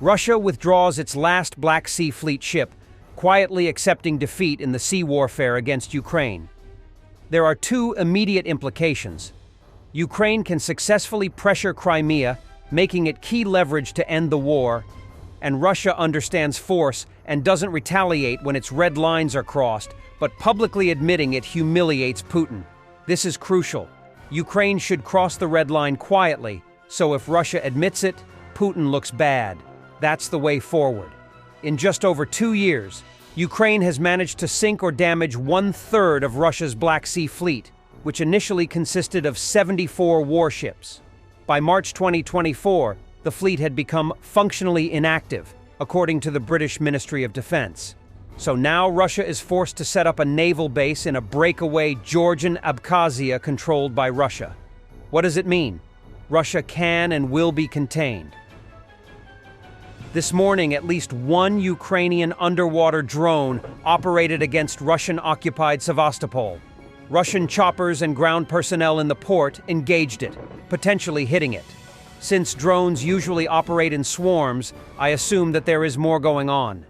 Russia withdraws its last Black Sea Fleet ship, quietly accepting defeat in the sea warfare against Ukraine. There are two immediate implications. Ukraine can successfully pressure Crimea, making it key leverage to end the war, and Russia understands force and doesn't retaliate when its red lines are crossed, but publicly admitting it humiliates Putin. This is crucial. Ukraine should cross the red line quietly, so if Russia admits it, Putin looks bad. That's the way forward. In just over 2 years, Ukraine has managed to sink or damage 1/3 of Russia's Black Sea Fleet, which initially consisted of 74 warships. By March 2024, the fleet had become functionally inactive, according to the British Ministry of Defense. So now Russia is forced to set up a naval base in a breakaway Georgian Abkhazia controlled by Russia. What does it mean? Russia can and will be contained. This morning, at least one Ukrainian underwater drone operated against Russian-occupied Sevastopol. Russian choppers and ground personnel in the port engaged it, potentially hitting it. Since drones usually operate in swarms, I assume that there is more going on.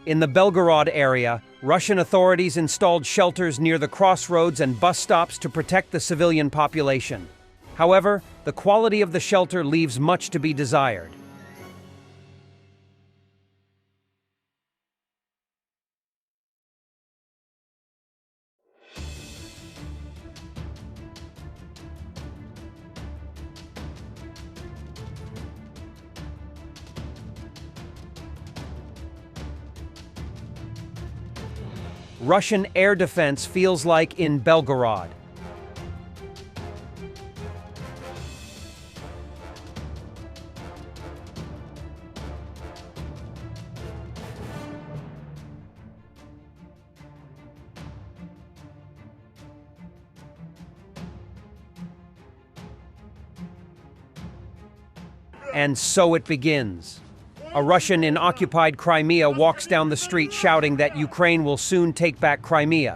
In the Belgorod area, Russian authorities installed shelters near the crossroads and bus stops to protect the civilian population. However, the quality of the shelter leaves much to be desired. Russian air defense feels like in Belgorod. And so it begins. A Russian in occupied Crimea walks down the street shouting that Ukraine will soon take back Crimea,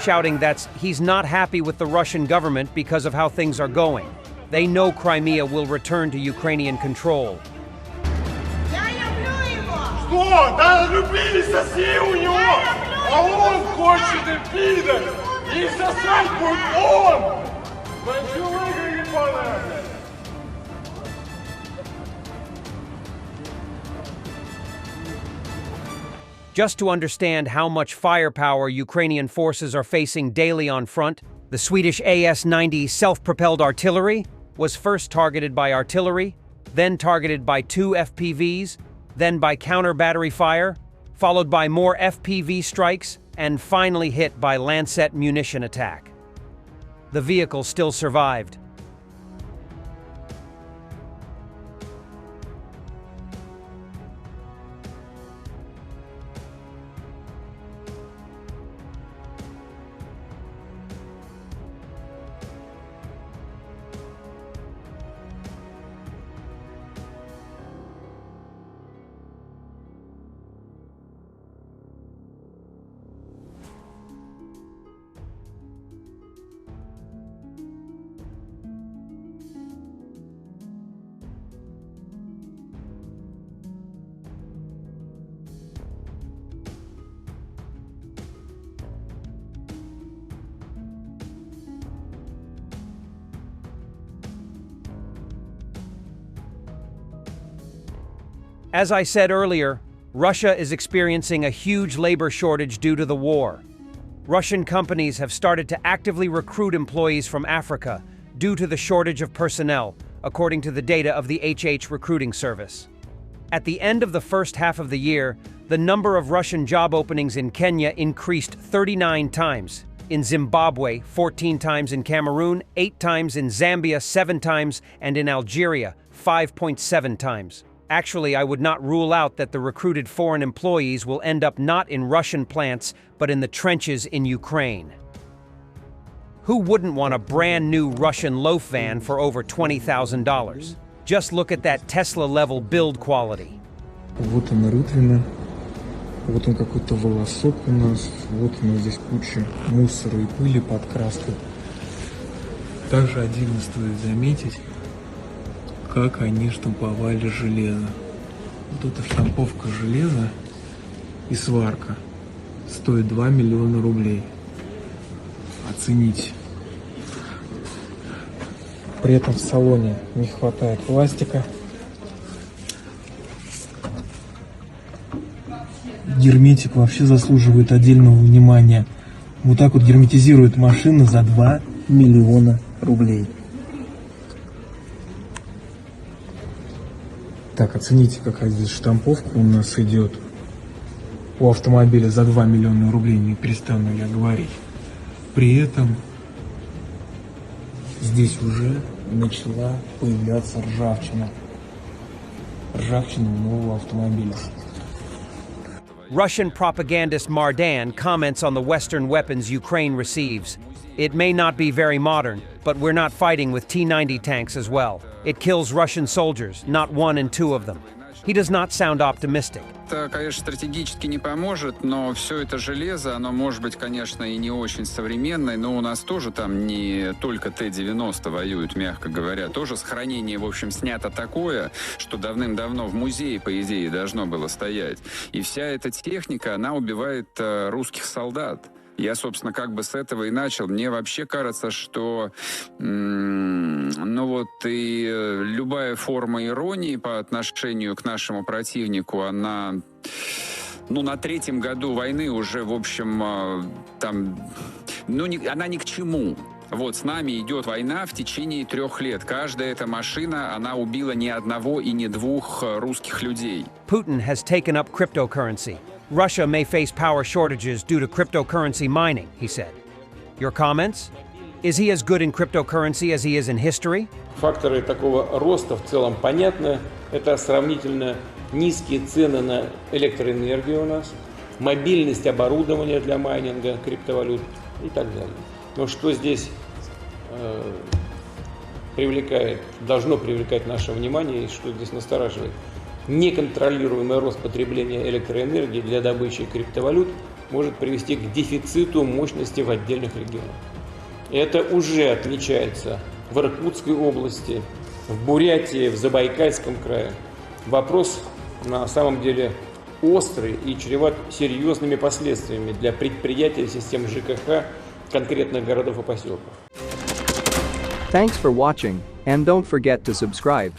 shouting that he's not happy with the Russian government because of how things are going. They know Crimea will return to Ukrainian control. Что? Да любились соси у него! А он хочет и пидор! И сосать будет он! Большевые ебаные! Just to understand how much firepower Ukrainian forces are facing daily on front, the Swedish AS-90 self-propelled artillery was first targeted by artillery, then targeted by 2 FPVs, then by counter-battery fire, followed by more FPV strikes, and finally hit by Lancet munition attack. The vehicle still survived. As I said earlier, Russia is experiencing a huge labor shortage due to the war. Russian companies have started to actively recruit employees from Africa due to the shortage of personnel, according to the data of the HH recruiting service. At the end of the first half of the year, the number of Russian job openings in Kenya increased 39 times, in Zimbabwe 14 times, in Cameroon 8 times, in Zambia 7 times, and in Algeria 5.7 times. Actually, I would not rule out that the recruited foreign employees will end up not in Russian plants, but in the trenches in Ukraine. Who wouldn't want a brand new Russian loaf van for over $20,000? Just look at that Tesla-level build quality. Вот она рытвина, вот он какой-то волосок у нас, вот у нас здесь куча мусора и пыли под краской. Также отдельно стоит заметить, как они штамповали железо. Вот эта штамповка железа и сварка стоит 2 миллиона рублей. Оцените. При этом в салоне не хватает пластика. Герметик вообще заслуживает отдельного внимания. Вот так вот герметизирует машина за 2 миллиона рублей. Так, оцените, какая здесь штамповка у нас идет у автомобиля за 2 миллиона рублей, не перестану я говорить. При этом здесь уже начала появляться ржавчина. Ржавчина у нового автомобиля. Russian propagandist Mardan comments on the Western weapons Ukraine receives. It may not be very modern, but we're not fighting with T-90 tanks as well. It kills Russian soldiers, not 1 and 2 of them. He does not sound optimistic. Это, конечно, стратегически не поможет, но все это железо, оно может быть, конечно, и не очень современное, но у нас тоже там не только Т-90 воюют, мягко говоря. Тоже с хранения, в общем, снято такое, что давным-давно в музее, по идее, должно было стоять. И вся эта техника, она убивает русских солдат. Я, собственно, как бы с этого и начал. Мне вообще кажется, что ну вот и любая форма иронии по отношению к нашему противнику, она, ну, на 3-м году войны уже, в общем, там, ну, она ни к чему. Вот с нами идет война в течение 3 лет. Каждая эта машина, она убила ни одного и ни 2 русских людей. Putin has taken up cryptocurrency. Russia may face power shortages due to cryptocurrency mining, he said. Your comments? Is he as good in cryptocurrency as he is in history? Факторы такого роста в целом понятны. Это сравнительно низкие цены на электроэнергию у нас, мобильность оборудования для майнинга, криптовалют и так далее. Но что здесь должно привлекать наше внимание и что здесь настораживает? Неконтролируемый рост потребления электроэнергии для добычи криптовалют может привести к дефициту мощности в отдельных регионах. Это уже отмечается в Иркутской области, в Бурятии, в Забайкальском крае. Вопрос на самом деле острый и чреват серьезными последствиями для предприятий систем ЖКХ конкретных городов и поселков. Thanks for watching, and don't forget to subscribe.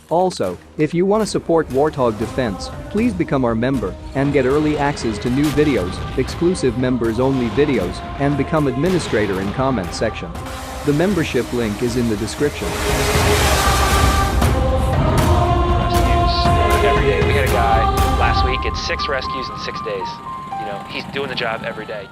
Also, if you want to support Warthog Defense, please become our member and get early access to new videos, exclusive members-only videos, and become administrator in comment section. The membership link is in the description. Rescues every day. We had a guy last week, it's 6 rescues in 6 days. You know, he's doing the job every day.